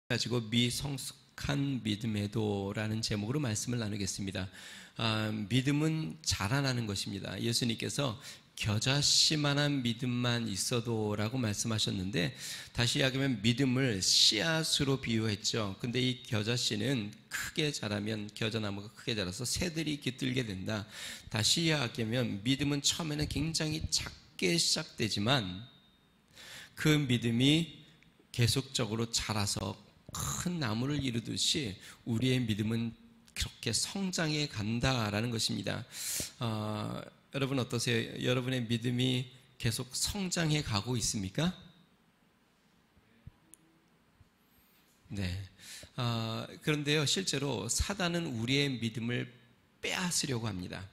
가지고 미성숙한 믿음에도라는 제목으로 말씀을 나누겠습니다. 믿음은 자라나는 것입니다. 예수님께서 겨자씨만한 믿음만 있어도라고 말씀하셨는데, 다시 이야기하면 믿음을 씨앗으로 비유했죠. 근데 이 겨자씨는 크게 자라면, 겨자나무가 크게 자라서 새들이 깃들게 된다. 다시 이야기하면 믿음은 처음에는 굉장히 작게 시작되지만 그 믿음이 계속적으로 자라서 큰 나무를 이루듯이 우리의 믿음은 그렇게 성장해 간다라는 것입니다. 여러분 어떠세요? 여러분의 믿음이 계속 성장해 가고 있습니까? 네. 그런데요, 실제로 사단은 우리의 믿음을 빼앗으려고 합니다.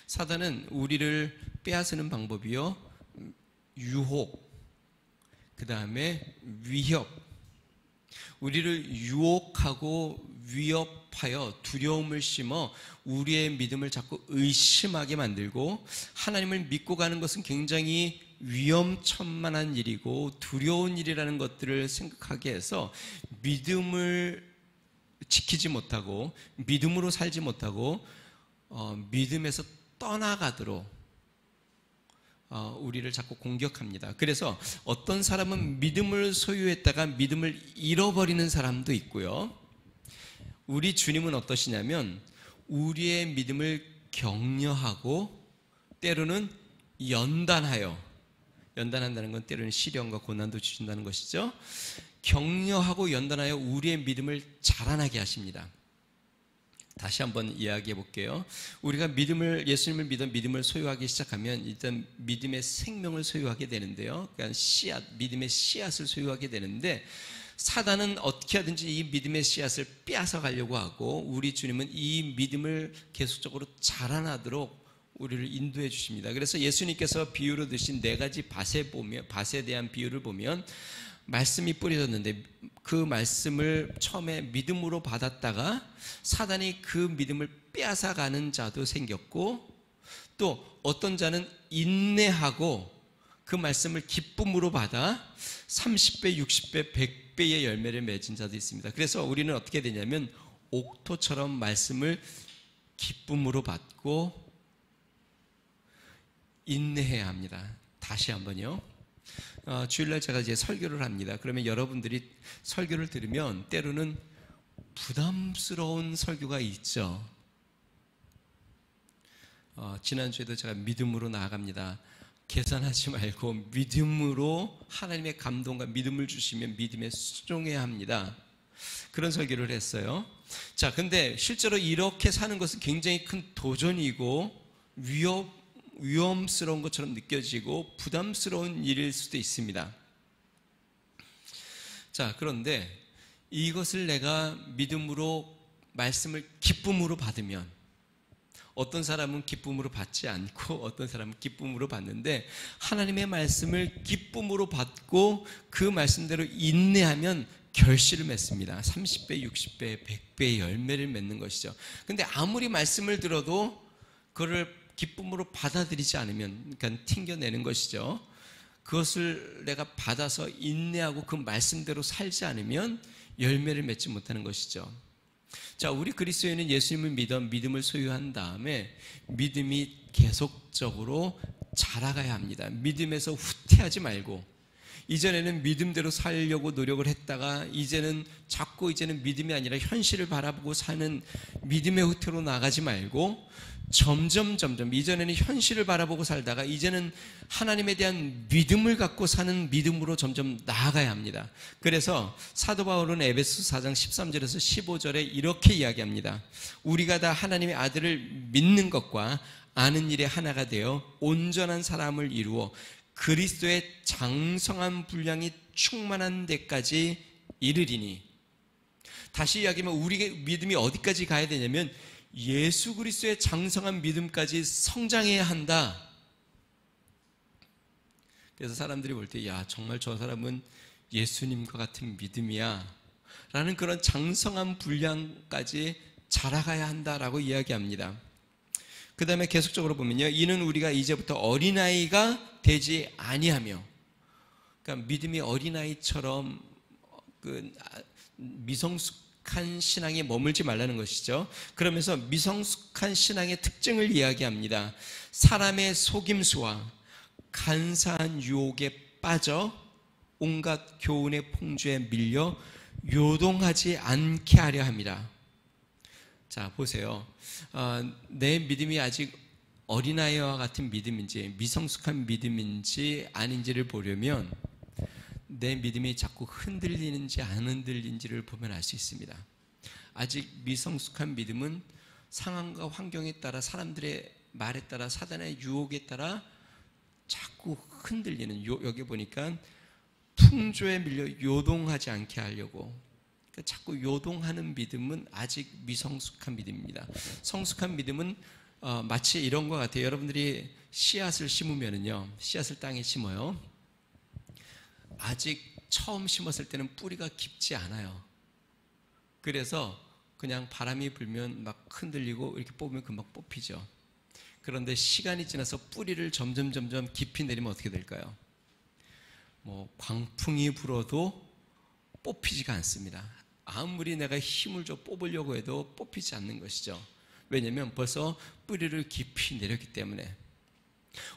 사단은 우리를 빼앗는 방법이요, 유혹, 그 다음에 위협, 우리를 유혹하고 위협하여 두려움을 심어 우리의 믿음을 자꾸 의심하게 만들고, 하나님을 믿고 가는 것은 굉장히 위험천만한 일이고 두려운 일이라는 것들을 생각하게 해서 믿음을 지키지 못하고 믿음으로 살지 못하고 믿음에서 떠나가도록 우리를 자꾸 공격합니다. 그래서 어떤 사람은 믿음을 소유했다가 믿음을 잃어버리는 사람도 있고요, 우리 주님은 어떠시냐면 우리의 믿음을 격려하고 때로는 연단한다는 건 때로는 시련과 고난도 주신다는 것이죠. 격려하고 연단하여 우리의 믿음을 자라나게 하십니다. 다시 한번 이야기해 볼게요. 우리가 예수님을 믿어 믿음을 소유하기 시작하면 일단 믿음의 생명을 소유하게 되는데요. 그러니까 믿음의 씨앗을 소유하게 되는데, 사단은 어떻게 하든지 이 믿음의 씨앗을 빼앗아 가려고 하고, 우리 주님은 이 믿음을 계속적으로 자라나도록 우리를 인도해 주십니다. 그래서 예수님께서 비유로 드신 4가지 밭에 대한 비유를 보면, 말씀이 뿌려졌는데 그 말씀을 처음에 믿음으로 받았다가 사단이 그 믿음을 빼앗아가는 자도 생겼고, 또 어떤 자는 인내하고 그 말씀을 기쁨으로 받아 30배, 60배, 100배의 열매를 맺은 자도 있습니다. 그래서 우리는 어떻게 되냐면 옥토처럼 말씀을 기쁨으로 받고 인내해야 합니다. 다시 한번요. 주일날 제가 이제 설교를 합니다. 그러면 여러분들이 설교를 들으면 때로는 부담스러운 설교가 있죠. 지난주에도 제가 믿음으로 나아갑니다. 계산하지 말고 믿음으로 하나님의 감동과 믿음을 주시면 믿음에 순종해야 합니다. 그런 설교를 했어요. 자, 근데 실제로 이렇게 사는 것은 굉장히 큰 도전이고 위험스러운 것처럼 느껴지고 부담스러운 일일 수도 있습니다. 자, 그런데 이것을 내가 믿음으로 말씀을 기쁨으로 받으면, 어떤 사람은 기쁨으로 받지 않고 어떤 사람은 기쁨으로 받는데, 하나님의 말씀을 기쁨으로 받고 그 말씀대로 인내하면 결실을 맺습니다. 30배, 60배, 100배의 열매를 맺는 것이죠. 근데 아무리 말씀을 들어도 그거를 기쁨으로 받아들이지 않으면, 그러니까 튕겨내는 것이죠. 그것을 내가 받아서 인내하고 그 말씀대로 살지 않으면 열매를 맺지 못하는 것이죠. 자, 우리 그리스도인은 예수님을 믿어 믿음을 소유한 다음에 믿음이 계속적으로 자라가야 합니다. 믿음에서 후퇴하지 말고, 이전에는 믿음대로 살려고 노력을 했다가 이제는 믿음이 아니라 현실을 바라보고 사는 믿음의 후퇴로 나가지 말고, 점점 이전에는 현실을 바라보고 살다가 이제는 하나님에 대한 믿음을 갖고 사는 믿음으로 점점 나아가야 합니다. 그래서 사도 바울은 에베소 4장 13절에서 15절에 이렇게 이야기합니다. 우리가 다 하나님의 아들을 믿는 것과 아는 일에 하나가 되어 온전한 사람을 이루어 그리스도의 장성한 분량이 충만한 데까지 이르리니. 다시 이야기하면 우리의 믿음이 어디까지 가야 되냐면 예수 그리스도의 장성한 믿음까지 성장해야 한다. 그래서 사람들이 볼 때, 야, 정말 저 사람은 예수님과 같은 믿음이야 라는 그런 장성한 분량까지 자라가야 한다라고 이야기합니다. 그 다음에 계속적으로 보면요, 이는 우리가 이제부터 어린아이가 되지 아니하며, 그러니까 믿음이 어린아이처럼 미성숙한 신앙에 머물지 말라는 것이죠. 그러면서 미성숙한 신앙의 특징을 이야기합니다. 사람의 속임수와 간사한 유혹에 빠져 온갖 교훈의 풍조에 밀려 요동하지 않게 하려 합니다. 자, 보세요. 내 믿음이 아직 어린아이와 같은 믿음인지 미성숙한 믿음인지 아닌지를 보려면 내 믿음이 자꾸 흔들리는지 안 흔들리는지를 보면 알 수 있습니다. 아직 미성숙한 믿음은 상황과 환경에 따라, 사람들의 말에 따라, 사단의 유혹에 따라 자꾸 흔들리는, 여기 보니까 풍조에 밀려 요동하지 않게 하려고, 그러니까 자꾸 요동하는 믿음은 아직 미성숙한 믿음입니다. 성숙한 믿음은 마치 이런 것 같아요. 여러분들이 씨앗을 심으면은요, 씨앗을 땅에 심어요. 아직 처음 심었을 때는 뿌리가 깊지 않아요. 그래서 그냥 바람이 불면 막 흔들리고 이렇게 뽑으면 금방 뽑히죠. 그런데 시간이 지나서 뿌리를 점점 깊이 내리면 어떻게 될까요? 광풍이 불어도 뽑히지가 않습니다. 아무리 내가 힘을 줘 뽑으려고 해도 뽑히지 않는 것이죠. 왜냐하면 벌써 뿌리를 깊이 내렸기 때문에.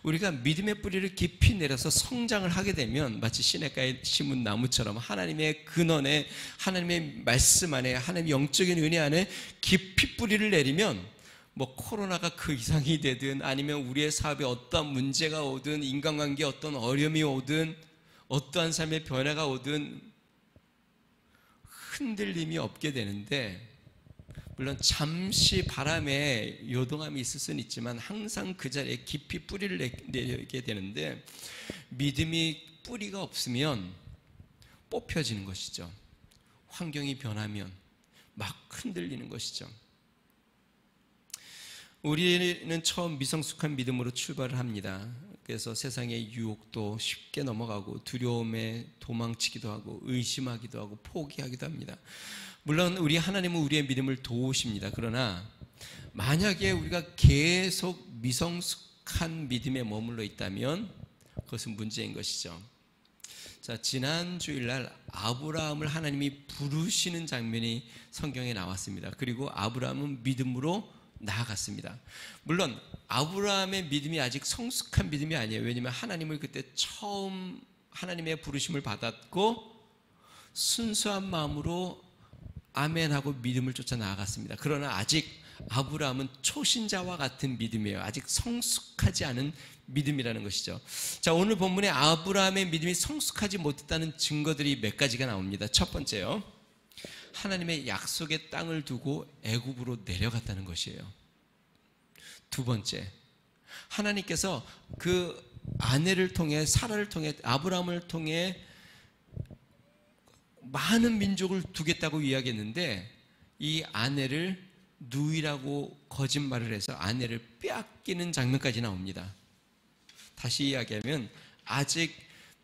우리가 믿음의 뿌리를 깊이 내려서 성장을 하게 되면 마치 시냇가에 심은 나무처럼 하나님의 근원에, 하나님의 말씀 안에, 하나님의 영적인 은혜 안에 깊이 뿌리를 내리면 코로나가 그 이상이 되든 아니면 우리의 사업에 어떠한 문제가 오든 인간관계에 어떤 어려움이 오든 어떠한 삶의 변화가 오든 흔들림이 없게 되는데, 물론 잠시 바람에 요동함이 있을 수는 있지만 항상 그 자리에 깊이 뿌리를 내리게 되는데, 믿음이 뿌리가 없으면 뽑혀지는 것이죠. 환경이 변하면 막 흔들리는 것이죠. 우리는 처음 미성숙한 믿음으로 출발을 합니다. 그래서 세상의 유혹도 쉽게 넘어가고 두려움에 도망치기도 하고 의심하기도 하고 포기하기도 합니다. 물론 우리 하나님은 우리의 믿음을 도우십니다. 그러나 만약에 우리가 계속 미성숙한 믿음에 머물러 있다면 그것은 문제인 것이죠. 자, 지난 주일날 아브라함을 하나님이 부르시는 장면이 성경에 나왔습니다. 그리고 아브라함은 믿음으로 나아갔습니다. 물론 아브라함의 믿음이 아직 성숙한 믿음이 아니에요. 왜냐하면 하나님을 그때 처음 하나님의 부르심을 받았고 순수한 마음으로 아멘하고 믿음을 쫓아 나아갔습니다. 그러나 아직 아브라함은 초신자와 같은 믿음이에요. 아직 성숙하지 않은 믿음이라는 것이죠. 자, 오늘 본문에 아브라함의 믿음이 성숙하지 못했다는 증거들이 몇 가지가 나옵니다. 첫 번째요, 하나님의 약속의 땅을 두고 애굽으로 내려갔다는 것이에요. 두 번째, 하나님께서 그 아내를 통해, 사라를 통해, 아브라함을 통해 많은 민족을 두겠다고 이야기했는데 이 아내를 누이라고 거짓말을 해서 아내를 빼앗기는 장면까지 나옵니다. 다시 이야기하면 아직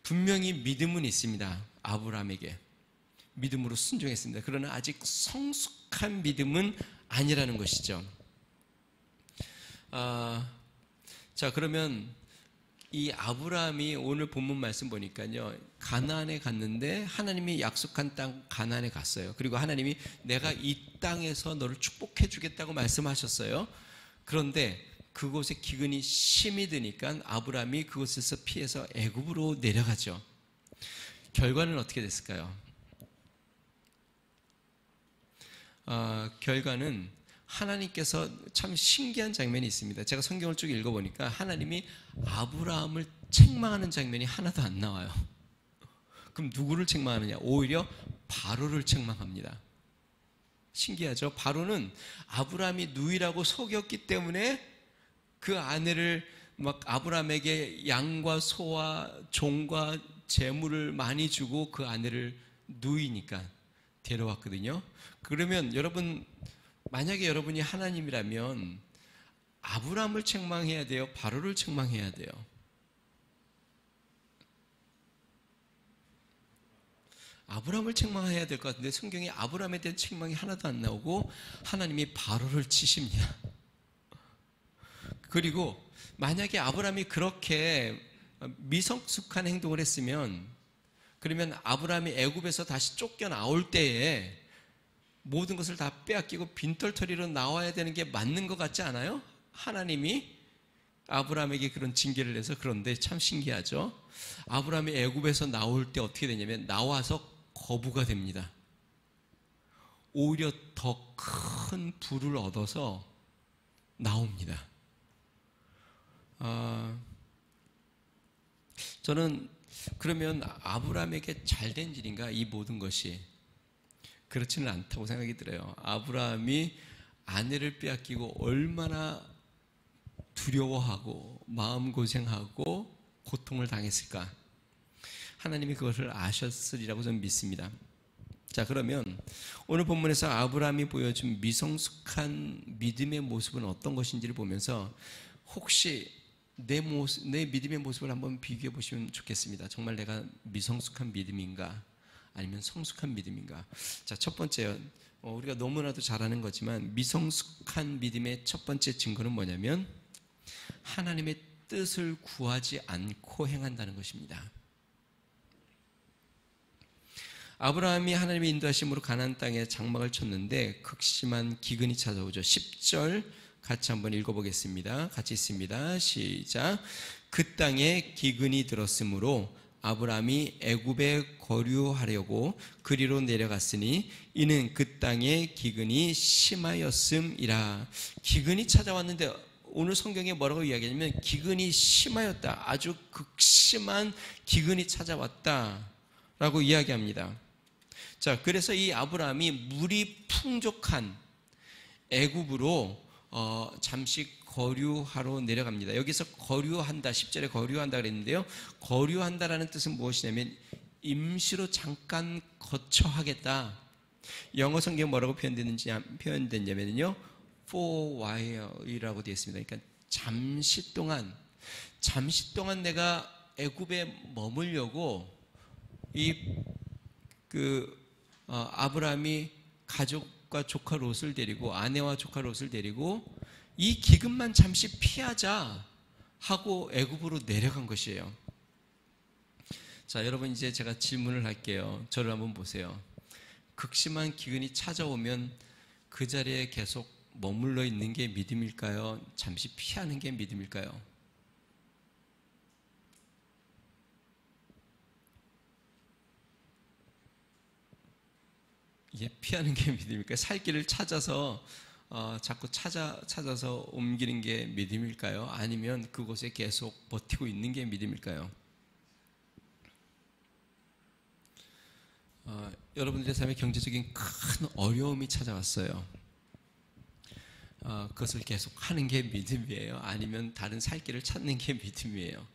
분명히 믿음은 있습니다. 아브라함에게 믿음으로 순종했습니다. 그러나 아직 성숙한 믿음은 아니라는 것이죠. 자, 그러면 이 아브라함이 오늘 본문 말씀 보니까요, 가나안에 갔는데 하나님이 약속한 땅 가나안에 갔어요. 그리고 하나님이 내가 이 땅에서 너를 축복해 주겠다고 말씀하셨어요. 그런데 그곳에 기근이 심히 드니까 아브라함이 그곳에서 피해서 애굽으로 내려가죠. 결과는 어떻게 됐을까요? 결과는 하나님께서 참 신기한 장면이 있습니다. 제가 성경을 쭉 읽어보니까 하나님이 아브라함을 책망하는 장면이 하나도 안 나와요. 그럼 누구를 책망하느냐? 오히려 바로를 책망합니다. 신기하죠? 바로는 아브라함이 누이라고 속였기 때문에 그 아내를 막 아브라함에게 양과 소와 종과 재물을 많이 주고 그 아내를 누이니까 데려왔거든요. 그러면 여러분, 만약에 여러분이 하나님이라면 아브라함을 책망해야 돼요? 바로를 책망해야 돼요? 아브라함을 책망해야 될 것 같은데 성경에 아브라함에 대한 책망이 하나도 안 나오고 하나님이 바로를 치십니다. 그리고 만약에 아브라함이 그렇게 미성숙한 행동을 했으면 그러면 아브라함이 애굽에서 다시 쫓겨나올 때에 모든 것을 다 빼앗기고 빈털터리로 나와야 되는 게 맞는 것 같지 않아요? 하나님이 아브라함에게 그런 징계를 내서. 그런데 참 신기하죠. 아브라함이 애굽에서 나올 때 어떻게 되냐면 나와서 거부가 됩니다. 오히려 더 큰 부를 얻어서 나옵니다. 저는 그러면 아브라함에게 잘된 일인가, 이 모든 것이? 그렇지는 않다고 생각이 들어요. 아브라함이 아내를 빼앗기고 얼마나 두려워하고 마음고생하고 고통을 당했을까? 하나님이 그것을 아셨으리라고 저는 믿습니다. 자, 그러면 오늘 본문에서 아브라함이 보여준 미성숙한 믿음의 모습은 어떤 것인지를 보면서 혹시 내 믿음의 모습을 한번 비교해 보시면 좋겠습니다. 정말 내가 미성숙한 믿음인가? 아니면 성숙한 믿음인가? 자, 첫 번째요. 우리가 너무나도 잘 아는 거지만 미성숙한 믿음의 첫 번째 증거는 뭐냐면 하나님의 뜻을 구하지 않고 행한다는 것입니다. 아브라함이 하나님의 인도하심으로 가나안 땅에 장막을 쳤는데 극심한 기근이 찾아오죠. 10절 같이 한번 읽어보겠습니다. 같이 있습니다. 시작. 그 땅에 기근이 들었으므로 아브라함이 애굽에 거류하려고 그리로 내려갔으니 이는 그 땅에 기근이 심하였음이라. 기근이 찾아왔는데 오늘 성경에 뭐라고 이야기하냐면 기근이 심하였다. 아주 극심한 기근이 찾아왔다라고 이야기합니다. 자, 그래서 이 아브라함이 물이 풍족한 애굽으로 잠시 거류하러 내려갑니다. 여기서 거류한다, 10절에 거류한다 그랬는데요. 거류한다라는 뜻은 무엇이냐면 임시로 잠깐 거처하겠다. 영어 성경 뭐라고 표현됐냐면요, for while이라고 되어 있습니다. 그러니까 잠시 동안 내가 애굽에 머물려고 아브라함이 가족과 조카 롯을 데리고, 아내와 조카 롯을 데리고 이 기근만 잠시 피하자 하고 애굽으로 내려간 것이에요. 자, 여러분, 이제 제가 질문을 할게요. 저를 한번 보세요. 극심한 기근이 찾아오면 그 자리에 계속 머물러 있는 게 믿음일까요? 잠시 피하는 게 믿음일까요? 이게 피하는 게 믿음일까요? 살 길을 찾아서 자꾸 찾아서 옮기는 게 믿음일까요? 아니면 그곳에 계속 버티고 있는 게 믿음일까요? 여러분들의 삶에 경제적인 큰 어려움이 찾아왔어요. 그것을 계속 하는 게 믿음이에요? 아니면 다른 살 길을 찾는 게 믿음이에요?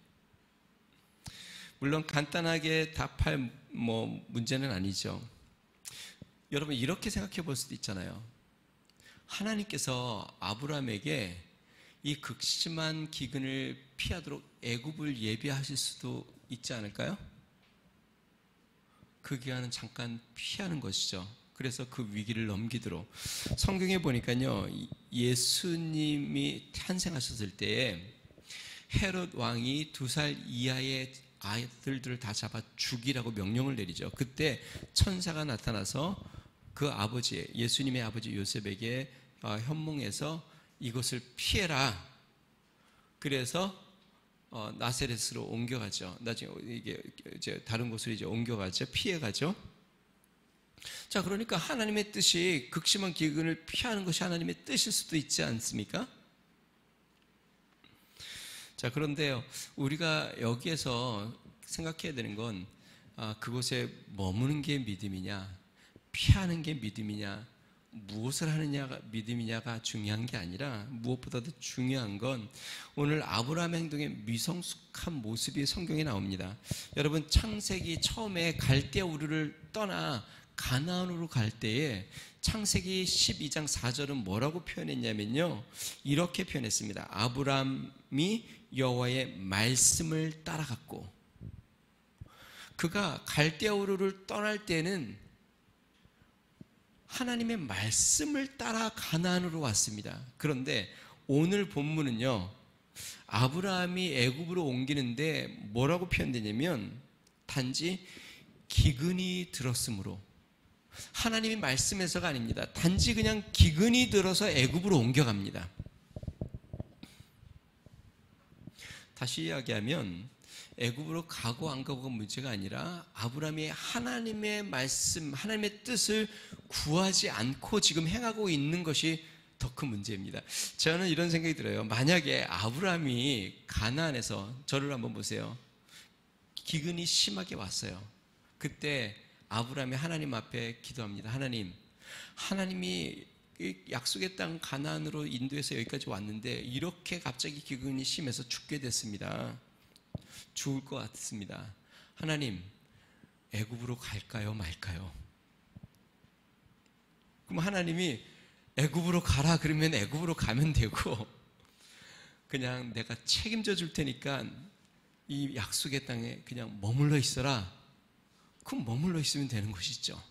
물론 간단하게 답할 문제는 아니죠. 여러분, 이렇게 생각해 볼 수도 있잖아요. 하나님께서 아브라함에게 이 극심한 기근을 피하도록 애굽을 예비하실 수도 있지 않을까요? 그 기간은 잠깐 피하는 것이죠. 그래서 그 위기를 넘기도록. 성경에 보니까요, 예수님이 탄생하셨을 때에 헤롯 왕이 2살 이하의 아이들을 다 잡아 죽이라고 명령을 내리죠. 그때 천사가 나타나서 그 아버지, 예수님의 아버지 요셉에게 현몽해서 이것을 피해라. 그래서 나사렛으로 옮겨가죠. 나중에 이게 이제 다른 곳으로 이제 옮겨가죠. 피해가죠. 자, 그러니까 하나님의 뜻이 극심한 기근을 피하는 것이 하나님의 뜻일 수도 있지 않습니까? 자, 그런데요, 우리가 여기에서 생각해야 되는 건 그곳에 머무는 게 믿음이냐, 피하는 게 믿음이냐, 무엇을 하느냐가 믿음이냐가 중요한 게 아니라 무엇보다도 중요한 건 오늘 아브라함의 행동의 미성숙한 모습이 성경에 나옵니다. 여러분, 창세기 처음에 갈대아 우르를 떠나 가나안으로 갈 때에 창세기 12장 4절은 뭐라고 표현했냐면요, 이렇게 표현했습니다. 아브라함이 여호와의 말씀을 따라갔고, 그가 갈대아 우르를 떠날 때는 하나님의 말씀을 따라 가나안으로 왔습니다. 그런데 오늘 본문은요, 아브라함이 애굽으로 옮기는데 뭐라고 표현되냐면 단지 기근이 들었으므로, 하나님이 말씀해서가 아닙니다. 단지 그냥 기근이 들어서 애굽으로 옮겨갑니다. 다시 이야기하면 애굽으로 가고 안 가고가 문제가 아니라 아브라함이 하나님의 말씀, 하나님의 뜻을 구하지 않고 지금 행하고 있는 것이 더 큰 문제입니다. 저는 이런 생각이 들어요. 만약에 아브라함이 가나안에서, 저를 한번 보세요. 기근이 심하게 왔어요. 그때 아브라함이 하나님 앞에 기도합니다. 하나님이 약속의 땅 가나안으로 인도해서 여기까지 왔는데 이렇게 갑자기 기근이 심해서 죽게 됐습니다. 죽을 것 같습니다. 하나님, 애굽으로 갈까요, 말까요? 그럼 하나님이 애굽으로 가라 그러면 애굽으로 가면 되고, 그냥 내가 책임져 줄 테니까 이 약속의 땅에 그냥 머물러 있어라. 그럼 머물러 있으면 되는 것이죠.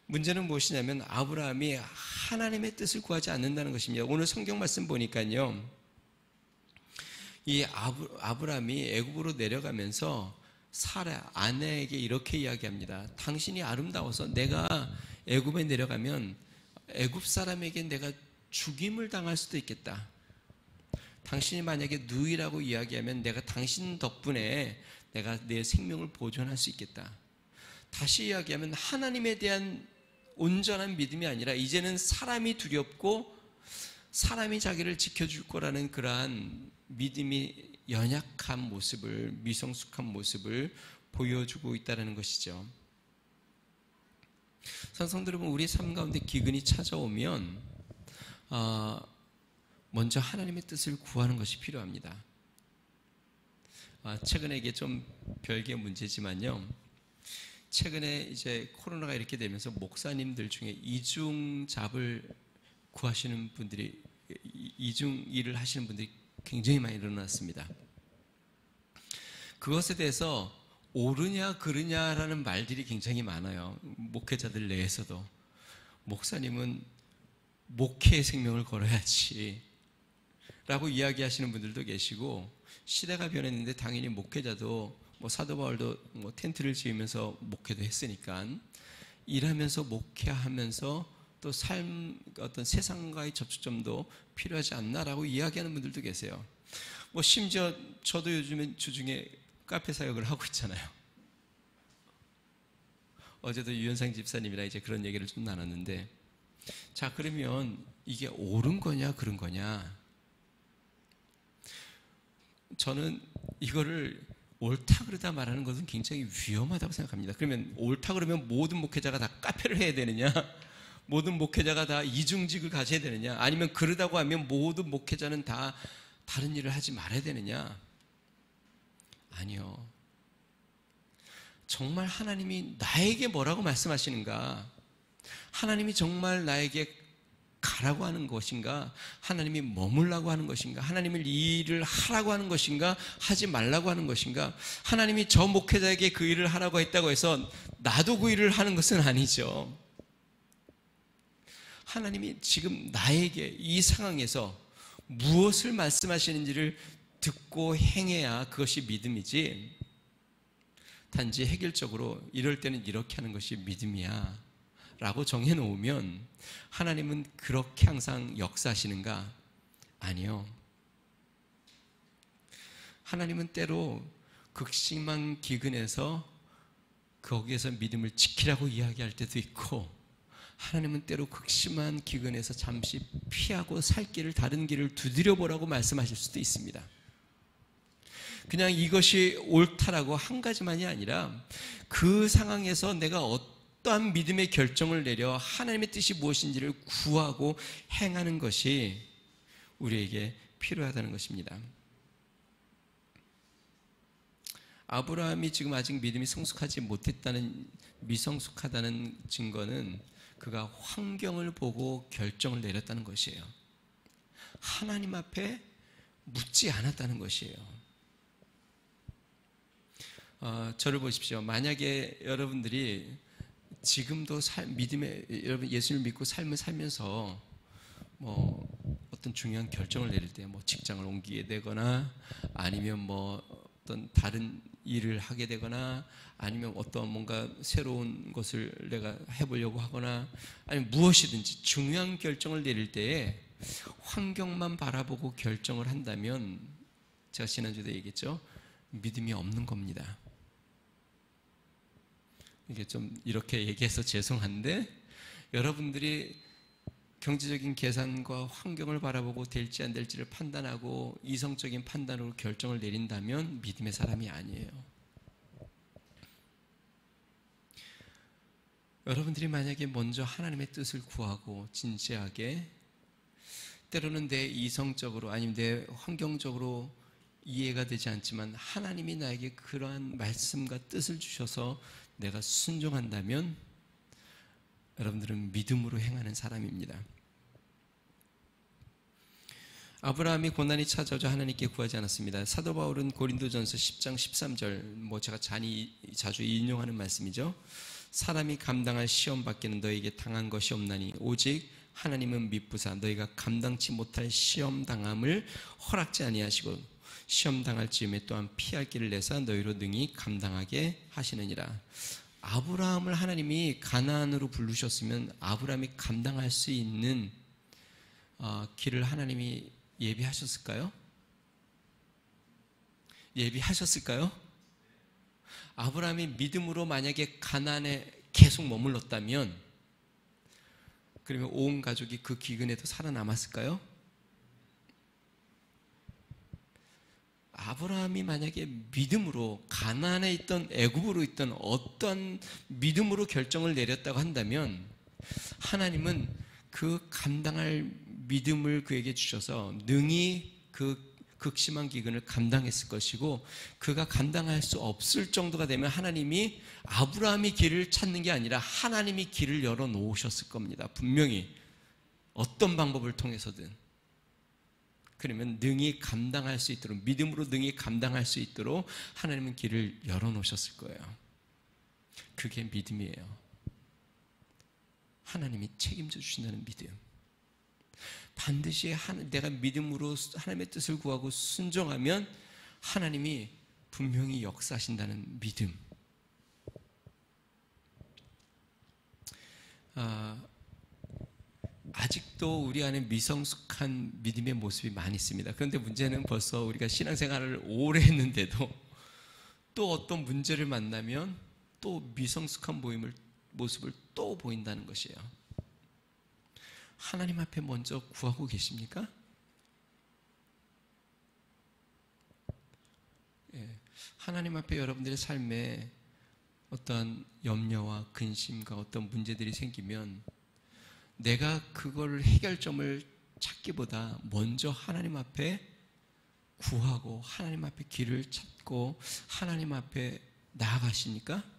문제는 무엇이냐면 아브라함이 하나님의 뜻을 구하지 않는다는 것입니다. 오늘 성경 말씀 보니까요, 이 아브라함이 애굽으로 내려가면서 사라 아내에게 이렇게 이야기합니다. 당신이 아름다워서 내가 애굽에 내려가면 애굽 사람에게 내가 죽임을 당할 수도 있겠다. 당신이 만약에 누이라고 이야기하면 내가 당신 덕분에 내가 내 생명을 보존할 수 있겠다. 다시 이야기하면 하나님에 대한 온전한 믿음이 아니라 이제는 사람이 두렵고 사람이 자기를 지켜줄 거라는 그러한 믿음이 연약한 모습을, 미성숙한 모습을 보여주고 있다는 것이죠. 성도 여러분, 우리 삶 가운데 기근이 찾아오면 먼저 하나님의 뜻을 구하는 것이 필요합니다. 최근에 이게 좀 별개의 문제지만요, 최근에 이제 코로나가 이렇게 되면서 목사님들 중에 이중잡을 구하시는 분들이, 이중 일을 하시는 분들이 굉장히 많이 일어났습니다. 그것에 대해서 옳으냐 그르냐라는 말들이 굉장히 많아요. 목회자들 내에서도. 목사님은 목회의 생명을 걸어야지 라고 이야기하시는 분들도 계시고, 시대가 변했는데 당연히 목회자도 사도 바울도 텐트를 지으면서 목회도 했으니까 일하면서 목회하면서 또 삶, 어떤 세상과의 접촉점도 필요하지 않나라고 이야기하는 분들도 계세요. 심지어 저도 요즘엔 주중에 카페 사역을 하고 있잖아요. 어제도 유현상 집사님이랑 이제 그런 얘기를 좀 나눴는데, 자, 그러면 이게 옳은 거냐 그른 거냐? 저는 이거를 옳다 그러다 말하는 것은 굉장히 위험하다고 생각합니다. 그러면 옳다 그러면 모든 목회자가 다 카페를 해야 되느냐? 모든 목회자가 다 이중직을 가져야 되느냐? 아니면 그러다고 하면 모든 목회자는 다 다른 일을 하지 말아야 되느냐? 아니요. 정말 하나님이 나에게 뭐라고 말씀하시는가? 하나님이 정말 나에게 가라고 하는 것인가? 하나님이 머물라고 하는 것인가? 하나님을 이 일을 하라고 하는 것인가? 하지 말라고 하는 것인가? 하나님이 저 목회자에게 그 일을 하라고 했다고 해서 나도 그 일을 하는 것은 아니죠. 하나님이 지금 나에게 이 상황에서 무엇을 말씀하시는지를 듣고 행해야 그것이 믿음이지, 단지 획일적으로 이럴 때는 이렇게 하는 것이 믿음이야 라고 정해놓으면 하나님은 그렇게 항상 역사하시는가? 아니요. 하나님은 때로 극심한 기근에서 거기에서 믿음을 지키라고 이야기할 때도 있고, 하나님은 때로 극심한 기근에서 잠시 피하고 살 길을, 다른 길을 두드려보라고 말씀하실 수도 있습니다. 그냥 이것이 옳다라고 한 가지만이 아니라 그 상황에서 내가 어떠한 믿음의 결정을 내려 하나님의 뜻이 무엇인지를 구하고 행하는 것이 우리에게 필요하다는 것입니다. 아브라함이 지금 아직 믿음이 성숙하지 못했다는, 미성숙하다는 증거는 그가 환경을 보고 결정을 내렸다는 것이에요. 하나님 앞에 묻지 않았다는 것이에요. 저를 보십시오. 만약에 여러분들이 지금도 여러분 예수님을 믿고 삶을 살면서 어떤 중요한 결정을 내릴 때 직장을 옮기게 되거나 아니면 어떤 다른 일을 하게 되거나 아니면 어떤 뭔가 새로운 것을 내가 해보려고 하거나 아니면 무엇이든지 중요한 결정을 내릴 때에 환경만 바라보고 결정을 한다면 제가 지난주에도 얘기했죠. 믿음이 없는 겁니다. 이게 좀 이렇게 얘기해서 죄송한데 여러분들이 경제적인 계산과 환경을 바라보고 될지 안 될지를 판단하고 이성적인 판단으로 결정을 내린다면 믿음의 사람이 아니에요. 여러분들이 만약에 먼저 하나님의 뜻을 구하고 진지하게 때로는 내 이성적으로 아니면 내 환경적으로 이해가 되지 않지만 하나님이 나에게 그러한 말씀과 뜻을 주셔서 내가 순종한다면 여러분들은 믿음으로 행하는 사람입니다. 아브라함이 고난이 찾아오자 하나님께 구하지 않았습니다. 사도 바울은 고린도전서 10장 13절 제가 자주 인용하는 말씀이죠. 사람이 감당할 시험 밖에는 너에게 당한 것이 없나니 오직 하나님은 미쁘사 너희가 감당치 못할 시험 당함을 허락지 아니하시고 시험 당할 즈음에 또한 피할 길을 내사 너희로 능히 감당하게 하시느니라. 아브라함을 하나님이 가나안으로 부르셨으면 아브라함이 감당할 수 있는 길을 하나님이 예비하셨을까요? 예비하셨을까요? 아브라함이 믿음으로 만약에 가나안에 계속 머물렀다면 그러면 온 가족이 그 기근에도 살아남았을까요? 아브라함이 만약에 믿음으로 가나안에 있던 애굽으로 있던 어떤 믿음으로 결정을 내렸다고 한다면 하나님은 그 감당할 믿음을 그에게 주셔서 능히 그 극심한 기근을 감당했을 것이고 그가 감당할 수 없을 정도가 되면 하나님이 아브라함이 길을 찾는 게 아니라 하나님이 길을 열어놓으셨을 겁니다. 분명히 어떤 방법을 통해서든 그러면 능히 감당할 수 있도록 믿음으로 능히 감당할 수 있도록 하나님은 길을 열어놓으셨을 거예요. 그게 믿음이에요. 하나님이 책임져 주신다는 믿음. 반드시 내가 믿음으로 하나님의 뜻을 구하고 순종하면 하나님이 분명히 역사하신다는 믿음. 아직도 우리 안에 미성숙한 믿음의 모습이 많이 있습니다. 그런데 문제는 벌써 우리가 신앙생활을 오래 했는데도 또 어떤 문제를 만나면 또 미성숙한 모습을 또 보인다는 것이에요. 하나님 앞에 먼저 구하고 계십니까? 하나님 앞에 여러분들의 삶에 어떤 염려와 근심과 어떤 문제들이 생기면 내가 그걸 해결점을 찾기보다 먼저 하나님 앞에 구하고 하나님 앞에 길을 찾고 하나님 앞에 나아가시니까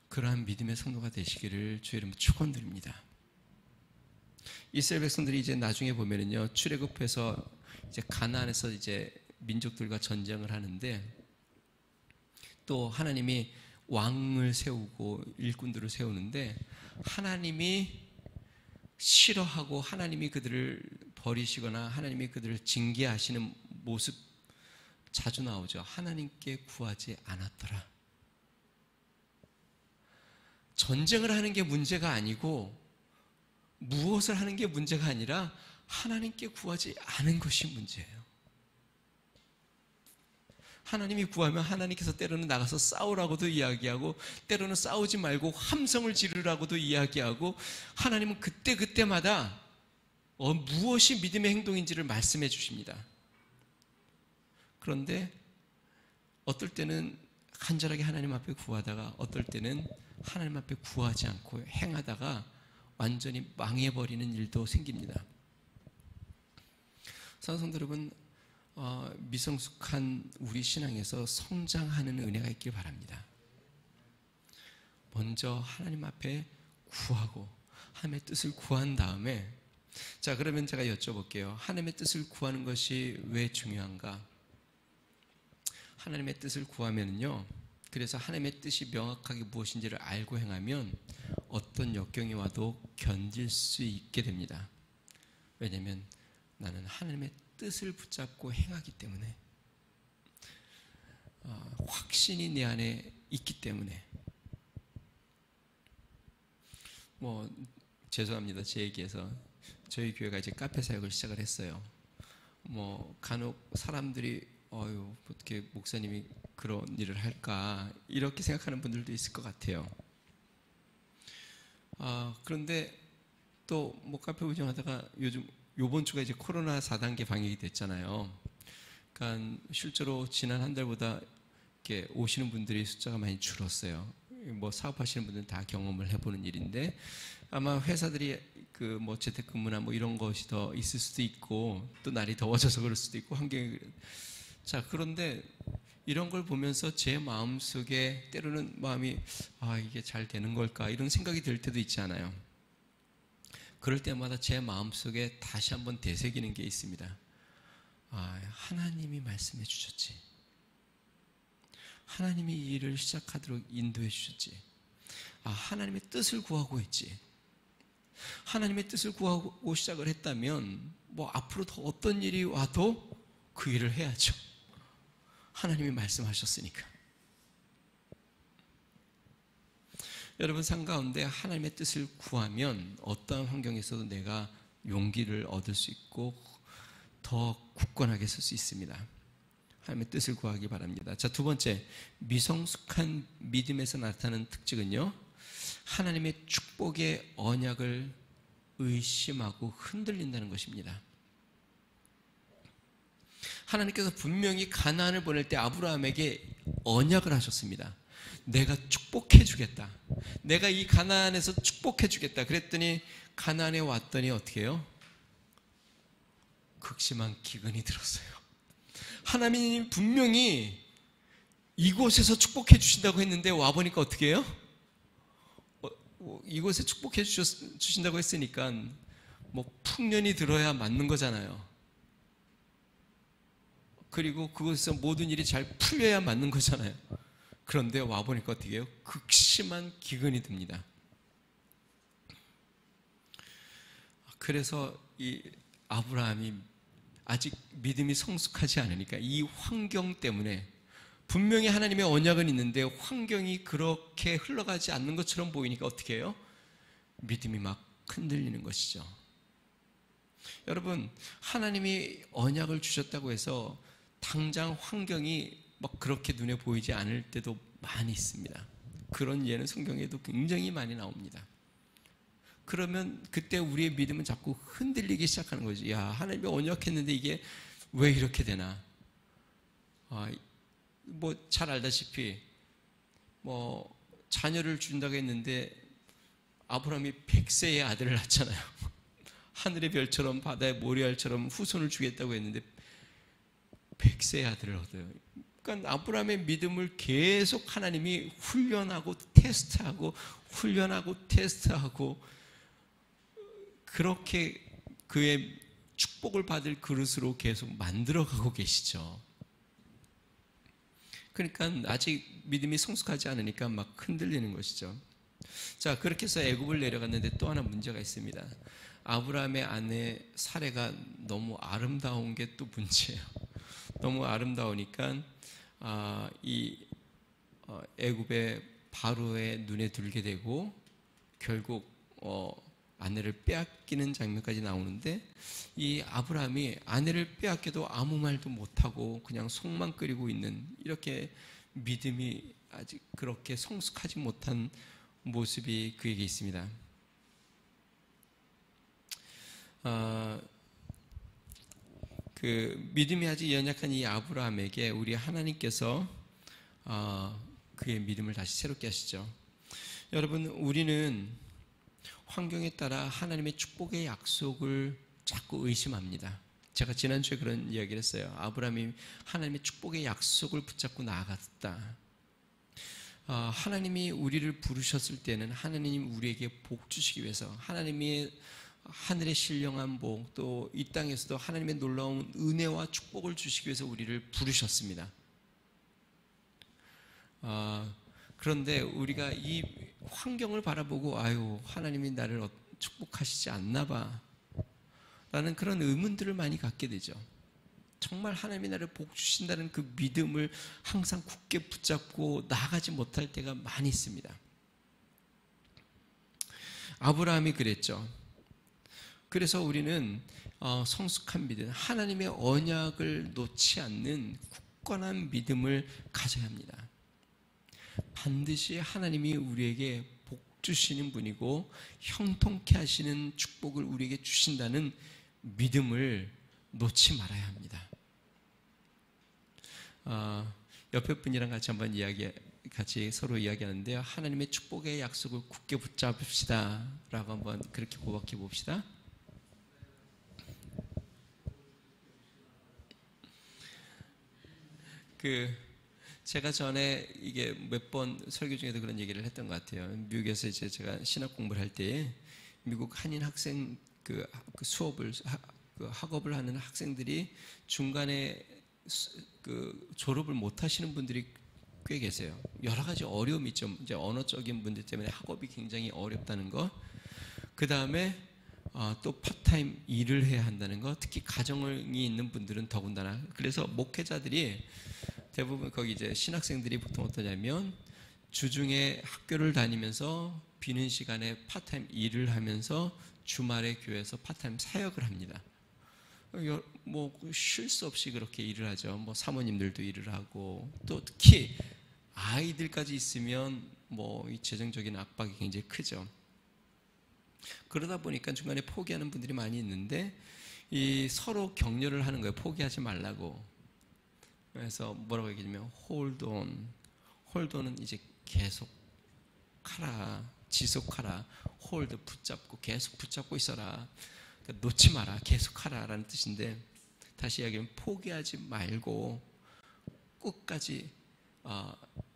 그러한 믿음의 성도가 되시기를 주의 이름으로 축원드립니다. 이스라엘 백성들이 이제 나중에 보면은요 출애굽해서 이제 가나안에서 이제 민족들과 전쟁을 하는데 또 하나님이 왕을 세우고 일꾼들을 세우는데 하나님이 싫어하고 하나님이 그들을 버리시거나 하나님이 그들을 징계하시는 모습 자주 나오죠. 하나님께 구하지 않았더라. 전쟁을 하는 게 문제가 아니고 무엇을 하는 게 문제가 아니라 하나님께 구하지 않은 것이 문제예요. 하나님이 구하면 하나님께서 때로는 나가서 싸우라고도 이야기하고 때로는 싸우지 말고 함성을 지르라고도 이야기하고 하나님은 그때마다 무엇이 믿음의 행동인지를 말씀해 주십니다. 그런데 어떨 때는 간절하게 하나님 앞에 구하다가 어떨 때는 하나님 앞에 구하지 않고 행하다가 완전히 망해버리는 일도 생깁니다. 사랑하는 성도 여러분, 미성숙한 우리 신앙에서 성장하는 은혜가 있길 바랍니다. 먼저 하나님 앞에 구하고 하나님의 뜻을 구한 다음에 자 그러면 제가 여쭤볼게요. 하나님의 뜻을 구하는 것이 왜 중요한가? 하나님의 뜻을 구하면요 그래서 하나님의 뜻이 명확하게 무엇인지를 알고 행하면 어떤 역경이 와도 견딜 수 있게 됩니다. 왜냐하면 나는 하나님의 뜻을 붙잡고 행하기 때문에 확신이 내 안에 있기 때문에. 죄송합니다. 제 얘기해서. 저희 교회가 이제 카페 사역을 시작을 했어요. 간혹 사람들이 어떻게 목사님이 그런 일을 할까 이렇게 생각하는 분들도 있을 것 같아요. 그런데 또 카페 운영하다가 요번 주가 이제 코로나 4단계 방역이 됐잖아요. 그러니까 실제로 지난 한 달보다 이렇게 오시는 분들이 숫자가 많이 줄었어요. 사업하시는 분들은 다 경험을 해보는 일인데, 아마 회사들이 재택근무나 이런 것이 더 있을 수도 있고, 또 날이 더워져서 그럴 수도 있고, 그런데 이런 걸 보면서 제 마음속에 때로는 마음이 이게 잘 되는 걸까 이런 생각이 들 때도 있지 않아요. 그럴 때마다 제 마음속에 다시 한번 되새기는 게 있습니다. 하나님이 말씀해 주셨지. 하나님이 이 일을 시작하도록 인도해 주셨지. 하나님의 뜻을 구하고 있지. 하나님의 뜻을 구하고 시작을 했다면 앞으로 더 어떤 일이 와도 그 일을 해야죠. 하나님이 말씀하셨으니까. 여러분 삶 가운데 하나님의 뜻을 구하면 어떠한 환경에서도 내가 용기를 얻을 수 있고 더 굳건하게 설 수 있습니다. 하나님의 뜻을 구하기 바랍니다. 자, 두 번째, 미성숙한 믿음에서 나타나는 특징은요, 하나님의 축복의 언약을 의심하고 흔들린다는 것입니다. 하나님께서 분명히 가나안을 보낼 때 아브라함에게 언약을 하셨습니다. 내가 축복해 주겠다. 내가 이 가나안에서 축복해 주겠다. 그랬더니 가나안에 왔더니 어떻게 해요? 극심한 기근이 들었어요. 하나님이 분명히 이곳에서 축복해 주신다고 했는데 와보니까 어떻게 해요? 이곳에 축복해 주신다고 했으니까 풍년이 들어야 맞는 거잖아요. 그리고 그곳에서 모든 일이 잘 풀려야 맞는 거잖아요. 그런데 와보니까 어떻게 해요? 극심한 기근이 듭니다. 그래서 이 아브라함이 아직 믿음이 성숙하지 않으니까 이 환경 때문에, 분명히 하나님의 언약은 있는데 환경이 그렇게 흘러가지 않는 것처럼 보이니까 어떻게 해요? 믿음이 막 흔들리는 것이죠. 여러분, 하나님이 언약을 주셨다고 해서 당장 환경이 그렇게 눈에 보이지 않을 때도 많이 있습니다. 그런 예는 성경에도 굉장히 많이 나옵니다. 그러면 그때 우리의 믿음은 자꾸 흔들리기 시작하는 거죠. 하나님이 언약했는데 이게 왜 이렇게 되나? 잘 알다시피 자녀를 준다고 했는데 아브라함이 100세의 아들을 낳잖아요. 하늘의 별처럼 바다의 모래알처럼 후손을 주겠다고 했는데 100세의 아들을 얻어요. 그러니까 아브라함의 믿음을 계속 하나님이 훈련하고 테스트하고 그렇게 그의 축복을 받을 그릇으로 계속 만들어가고 계시죠. 그러니까 아직 믿음이 성숙하지 않으니까 막 흔들리는 것이죠. 자, 그렇게 해서 애굽을 내려갔는데 또 하나 문제가 있습니다. 아브라함의 아내 사레가 너무 아름다운 게 또 문제예요. 너무 아름다우니까 애굽의 바로의 눈에 들게 되고 결국 아내를 빼앗기는 장면까지 나오는데, 이 아브라함이 아내를 빼앗겨도 아무 말도 못하고 그냥 속만 끓이고 있는, 이렇게 믿음이 아직 그렇게 성숙하지 못한 모습이 그에게 있습니다. 그 믿음이 아직 연약한 이 아브라함에게 우리 하나님께서 그의 믿음을 다시 새롭게 하시죠. 여러분, 우리는 환경에 따라 하나님의 축복의 약속을 자꾸 의심합니다. 제가 지난주에 그런 이야기를 했어요. 아브라함이 하나님의 축복의 약속을 붙잡고 나아갔다. 하나님이 우리를 부르셨을 때는 하나님이 우리에게 복 주시기 위해서, 하나님이 하늘의 신령한 복, 또 이 땅에서도 하나님의 놀라운 은혜와 축복을 주시기 위해서 우리를 부르셨습니다. 그런데 우리가 이 환경을 바라보고 하나님이 나를 축복하시지 않나 봐 라는 그런 의문들을 많이 갖게 되죠. 정말 하나님이 나를 복 주신다는 그 믿음을 항상 굳게 붙잡고 나아가지 못할 때가 많이 있습니다. 아브라함이 그랬죠. 그래서 우리는 성숙한 믿음, 하나님의 언약을 놓지 않는 굳건한 믿음을 가져야 합니다. 반드시 하나님이 우리에게 복 주시는 분이고 형통케 하시는 축복을 우리에게 주신다는 믿음을 놓지 말아야 합니다. 옆에 분이랑 같이 서로 이야기하는데요. 하나님의 축복의 약속을 굳게 붙잡읍시다 라고 한번 그렇게 고백해 봅시다. 제가 전에 이게 몇 번 설교 중에도 그런 얘기를 했던 것 같아요. 미국에서 이제 제가 신학 공부를 할 때에 미국 한인 학생 그 수업을 학업을 하는 학생들이 중간에 졸업을 못 하시는 분들이 꽤 계세요. 여러 가지 어려움이 있죠. 이제 언어적인 문제 때문에 학업이 굉장히 어렵다는 거. 그 다음에 또 파트타임 일을 해야 한다는 거. 특히 가정이 있는 분들은 더군다나. 그래서 목회자들이 대부분 거기 이제 신학생들이 보통 어떠냐면 주중에 학교를 다니면서 비는 시간에 파트타임 일을 하면서 주말에 교회에서 파트타임 사역을 합니다. 뭐 쉴 수 없이 그렇게 일을 하죠. 뭐 사모님들도 일을 하고 또 특히 아이들까지 있으면 뭐 이 재정적인 압박이 굉장히 크죠. 그러다 보니까 중간에 포기하는 분들이 많이 있는데 이 서로 격려를 하는 거예요. 포기하지 말라고. 그래서 뭐라고 얘기하냐면 hold on. hold on은 이제 계속 하라, 지속하라. hold 붙잡고 계속 붙잡고 있어라. 그러니까 놓지 마라, 계속 하라라는 뜻인데 다시 이야기하면 포기하지 말고 끝까지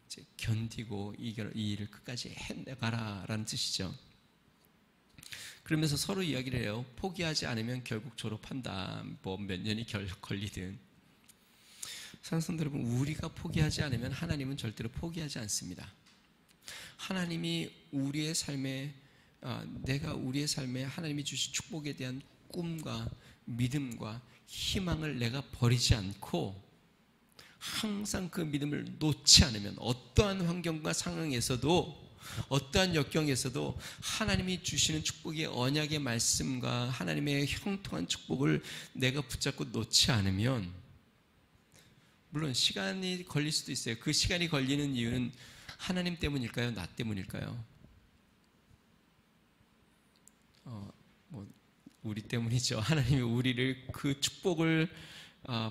이제 견디고 이 일을 끝까지 해내가라라는 뜻이죠. 그러면서 서로 이야기를 해요. 포기하지 않으면 결국 졸업한다. 뭐 몇 년이 걸리든. 사랑하는 여러분, 우리가 포기하지 않으면 하나님은 절대로 포기하지 않습니다. 하나님이 우리의 삶에 내가 우리의 삶에 하나님이 주신 축복에 대한 꿈과 믿음과 희망을 내가 버리지 않고 항상 그 믿음을 놓지 않으면 어떠한 환경과 상황에서도 어떠한 역경에서도 하나님이 주시는 축복의 언약의 말씀과 하나님의 형통한 축복을 내가 붙잡고 놓지 않으면 물론 시간이 걸릴 수도 있어요. 그 시간이 걸리는 이유는 하나님 때문일까요? 나 때문일까요? 뭐 우리 때문이죠. 하나님이 우리를 그 축복을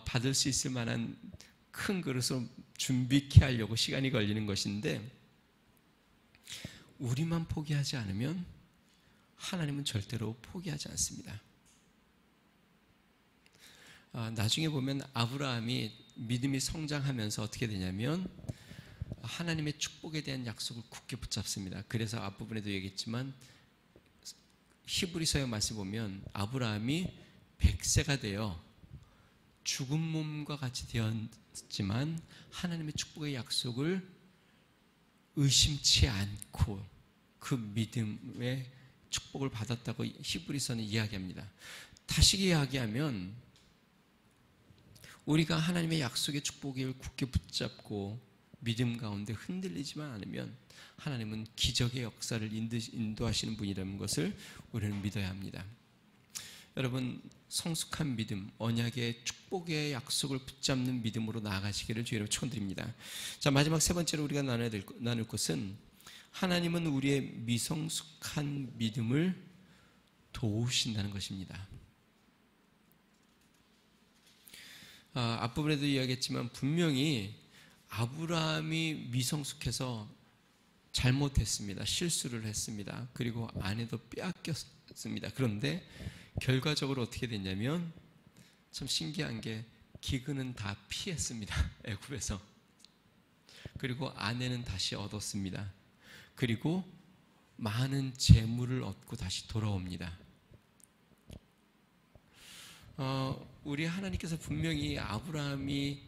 받을 수 있을 만한 큰 그릇으로 준비케 하려고 시간이 걸리는 것인데 우리만 포기하지 않으면 하나님은 절대로 포기하지 않습니다. 나중에 보면 아브라함이 믿음이 성장하면서 어떻게 되냐면 하나님의 축복에 대한 약속을 굳게 붙잡습니다. 그래서 앞부분에도 얘기했지만 히브리서의 말씀 보면 아브라함이 100세가 되어 죽은 몸과 같이 되었지만 하나님의 축복의 약속을 의심치 않고 그 믿음의 축복을 받았다고 히브리서는 이야기합니다. 다시 이야기하면 우리가 하나님의 약속의 축복을 굳게 붙잡고 믿음 가운데 흔들리지만 않으면 하나님은 기적의 역사를 인도하시는 분이라는 것을 우리는 믿어야 합니다. 여러분, 성숙한 믿음, 언약의 축복의 약속을 붙잡는 믿음으로 나아가시기를 주의로 축원드립니다. 자, 마지막 세 번째로 우리가 나눌 것은 하나님은 우리의 미성숙한 믿음을 도우신다는 것입니다. 앞부분에도 이야기했지만 분명히 아브라함이 미성숙해서 잘못했습니다. 실수를 했습니다. 그리고 아내도 빼앗겼습니다. 그런데 결과적으로 어떻게 됐냐면 참 신기한 게 기근은 다 피했습니다. 애굽에서. 그리고 아내는 다시 얻었습니다. 그리고 많은 재물을 얻고 다시 돌아옵니다. 우리 하나님께서 분명히 아브라함이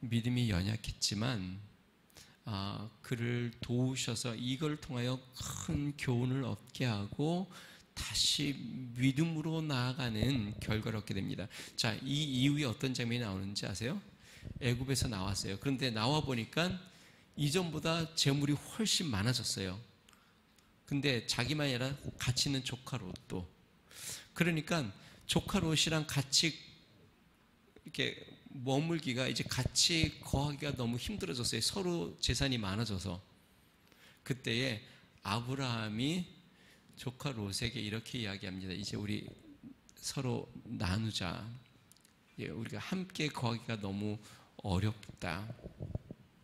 믿음이 연약했지만 그를 도우셔서 이걸 통하여 큰 교훈을 얻게 하고 다시 믿음으로 나아가는 결과를 얻게 됩니다. 자, 이 이후에 어떤 장면이 나오는지 아세요? 애굽에서 나왔어요. 그런데 나와 보니까 이전보다 재물이 훨씬 많아졌어요. 근데 자기만 아니라 같이 있는 조카 롯도. 그러니까 조카 롯이랑 같이 이렇게 머물기가, 이제 같이 거하기가 너무 힘들어졌어요. 서로 재산이 많아져서. 그때에 아브라함이 조카 롯에게 이렇게 이야기합니다. 이제 우리 서로 나누자. 우리가 함께 거하기가 너무 어렵다.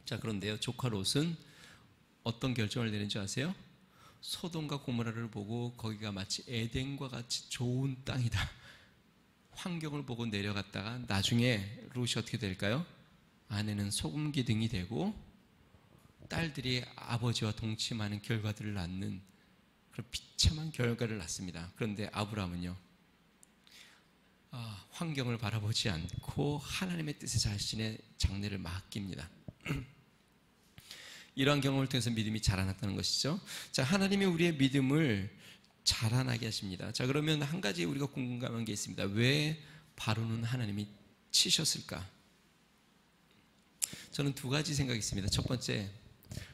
자, 그런데요, 조카 롯은 어떤 결정을 내는지 아세요? 소돔과 고모라를 보고 거기가 마치 에덴과 같이 좋은 땅이다, 환경을 보고 내려갔다가 나중에 롯이 어떻게 될까요? 아내는 소금 기둥이 되고 딸들이 아버지와 동침하는 결과들을 낳는 그런 비참한 결과를 낳습니다. 그런데 아브라함은요, 환경을 바라보지 않고 하나님의 뜻에 자신의 장래를 맡깁니다. 이러한 경험을 통해서 믿음이 자라났다는 것이죠. 자, 하나님이 우리의 믿음을 자라나게 하십니다. 자, 그러면 한 가지 우리가 궁금한 게 있습니다. 왜 바로는 하나님이 치셨을까? 저는 두 가지 생각이 있습니다. 첫 번째,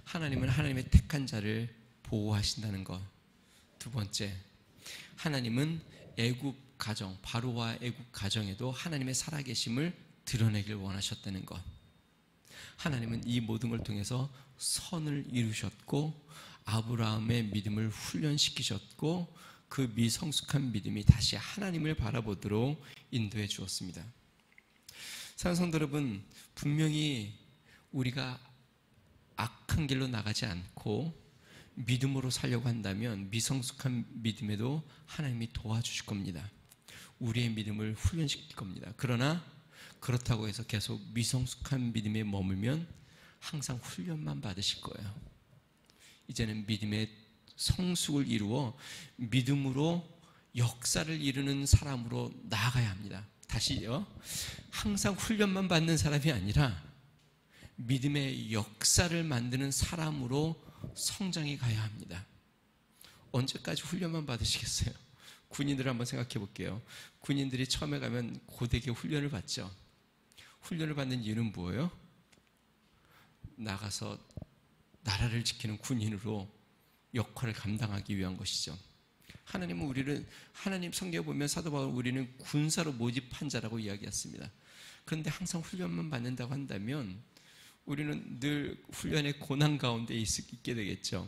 하나님은 하나님의 택한 자를 보호하신다는 것. 두 번째, 하나님은 애굽 가정, 바로와 애굽 가정에도 하나님의 살아계심을 드러내길 원하셨다는 것. 하나님은 이 모든 걸 통해서 선을 이루셨고 아브라함의 믿음을 훈련시키셨고 그 미성숙한 믿음이 다시 하나님을 바라보도록 인도해 주었습니다. 사랑하는 성도 여러분, 분명히 우리가 악한 길로 나가지 않고 믿음으로 살려고 한다면 미성숙한 믿음에도 하나님이 도와주실 겁니다. 우리의 믿음을 훈련시킬 겁니다. 그러나 그렇다고 해서 계속 미성숙한 믿음에 머물면 항상 훈련만 받으실 거예요. 이제는 믿음의 성숙을 이루어 믿음으로 역사를 이루는 사람으로 나아가야 합니다. 다시요, 항상 훈련만 받는 사람이 아니라 믿음의 역사를 만드는 사람으로 성장해 가야 합니다. 언제까지 훈련만 받으시겠어요? 군인들을 한번 생각해 볼게요. 군인들이 처음에 가면 고되게 훈련을 받죠. 훈련을 받는 이유는 뭐예요? 나가서 나라를 지키는 군인으로 역할을 감당하기 위한 것이죠. 하나님은 우리를, 하나님 성경에 보면 사도 바울 우리는 군사로 모집한 자라고 이야기했습니다. 그런데 항상 훈련만 받는다고 한다면 우리는 늘 훈련의 고난 가운데 있게 되겠죠.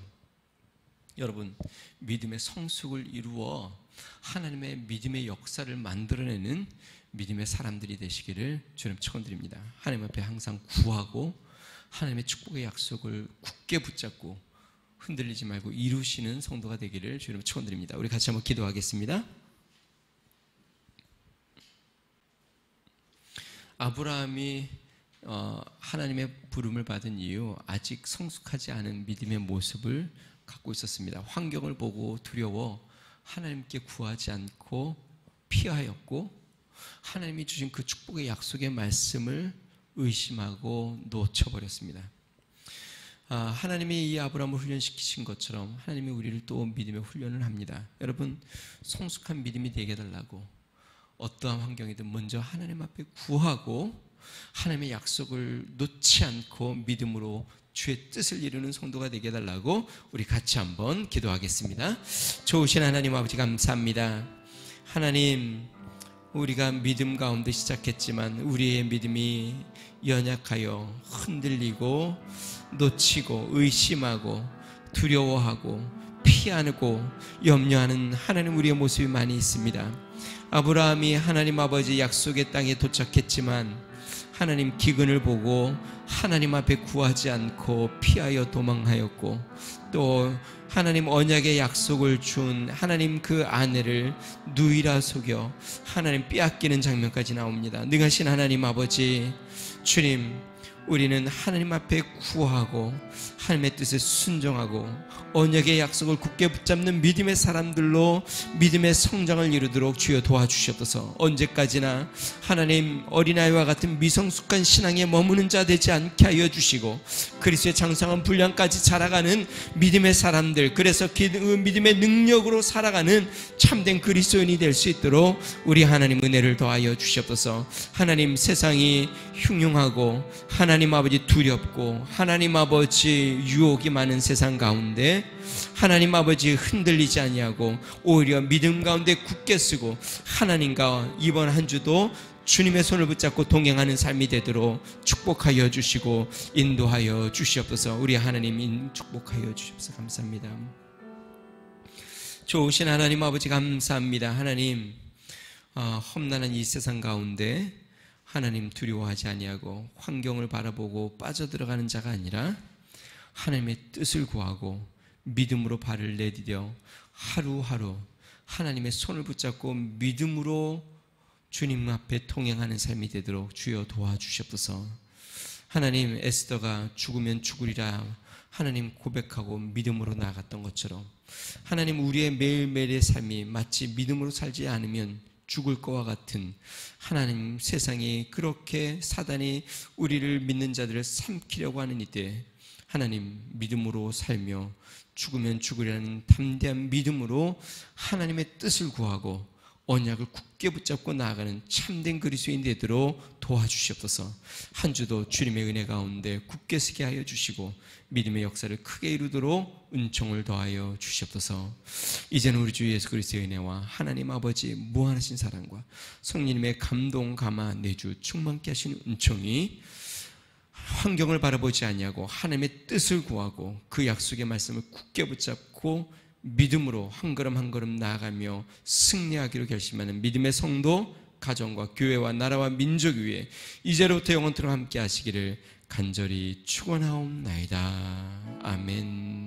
여러분, 믿음의 성숙을 이루어 하나님의 믿음의 역사를 만들어내는 믿음의 사람들이 되시기를 주님 축원드립니다. 하나님 앞에 항상 구하고 하나님의 축복의 약속을 굳게 붙잡고 흔들리지 말고 이루시는 성도가 되기를 주님 축원드립니다. 우리 같이 한번 기도하겠습니다. 아브라함이 하나님의 부름을 받은 이유, 아직 성숙하지 않은 믿음의 모습을 갖고 있었습니다. 환경을 보고 두려워 하나님께 구하지 않고 피하였고, 하나님이 주신 그 축복의 약속의 말씀을 의심하고 놓쳐버렸습니다. 하나님이 이 아브라함을 훈련시키신 것처럼 하나님이 우리를 또 믿음의 훈련을 합니다. 여러분, 성숙한 믿음이 되게 해달라고 어떠한 환경이든 먼저 하나님 앞에 구하고 하나님의 약속을 놓지 않고 믿음으로 주의 뜻을 이루는 성도가 되게 해달라고 우리 같이 한번 기도하겠습니다. 좋으신 하나님 아버지, 감사합니다. 하나님, 우리가 믿음 가운데 시작했지만 우리의 믿음이 연약하여 흔들리고 놓치고 의심하고 두려워하고 피하고 염려하는 하나님 우리의 모습이 많이 있습니다. 아브라함이 하나님 아버지 약속의 땅에 도착했지만 하나님 기근을 보고 하나님 앞에 구하지 않고 피하여 도망하였고, 또 하나님 언약의 약속을 준 하나님 그 아내를 누이라 속여 하나님 빼앗기는 장면까지 나옵니다. 능하신 하나님 아버지, 주님, 우리는 하나님 앞에 구하고 하나님의 뜻에 순종하고 언약의 약속을 굳게 붙잡는 믿음의 사람들로 믿음의 성장을 이루도록 주여 도와주시옵소서. 언제까지나 하나님 어린아이와 같은 미성숙한 신앙에 머무는 자 되지 않게 하여 주시고 그리스도의 장성한 분량까지 자라가는 믿음의 사람들, 그래서 믿음의 능력으로 살아가는 참된 그리스도인이 될 수 있도록 우리 하나님 은혜를 더하여 주시옵소서. 하나님 세상이 흉흉하고 하나님 아버지 두렵고 하나님 아버지 유혹이 많은 세상 가운데 하나님 아버지 흔들리지 아니하고 오히려 믿음 가운데 굳게 쓰고 하나님과 이번 한 주도 주님의 손을 붙잡고 동행하는 삶이 되도록 축복하여 주시고 인도하여 주시옵소서. 우리 하나님 축복하여 주시옵소서. 감사합니다. 좋으신 하나님 아버지 감사합니다. 하나님 험난한 이 세상 가운데 하나님 두려워하지 아니하고 환경을 바라보고 빠져들어가는 자가 아니라 하나님의 뜻을 구하고 믿음으로 발을 내디뎌 하루하루 하나님의 손을 붙잡고 믿음으로 주님 앞에 통행하는 삶이 되도록 주여 도와주시옵소서. 하나님 에스더가 죽으면 죽으리라 하나님 고백하고 믿음으로 나아갔던 것처럼 하나님 우리의 매일매일의 삶이 마치 믿음으로 살지 않으면 죽을 것과 같은 하나님 세상이 그렇게 사단이 우리를 믿는 자들을 삼키려고 하는 이때 하나님 믿음으로 살며 죽으면 죽으리라는 담대한 믿음으로 하나님의 뜻을 구하고 언약을 굳게 붙잡고 나아가는 참된 그리스도인 되도록 도와주시옵소서. 한 주도 주님의 은혜 가운데 굳게 서게 하여 주시고 믿음의 역사를 크게 이루도록 은총을 더하여 주시옵소서. 이제는 우리 주 예수 그리스도의 은혜와 하나님 아버지 무한하신 사랑과 성령님의 감동 감화 내주 충만케 하시는 은총이 환경을 바라보지 아니하고 하나님의 뜻을 구하고 그 약속의 말씀을 굳게 붙잡고 믿음으로 한 걸음 한 걸음 나아가며 승리하기로 결심하는 믿음의 성도, 가정과 교회와 나라와 민족 위에 이제로부터 영원토록 함께 하시기를 간절히 축원하옵나이다. 아멘.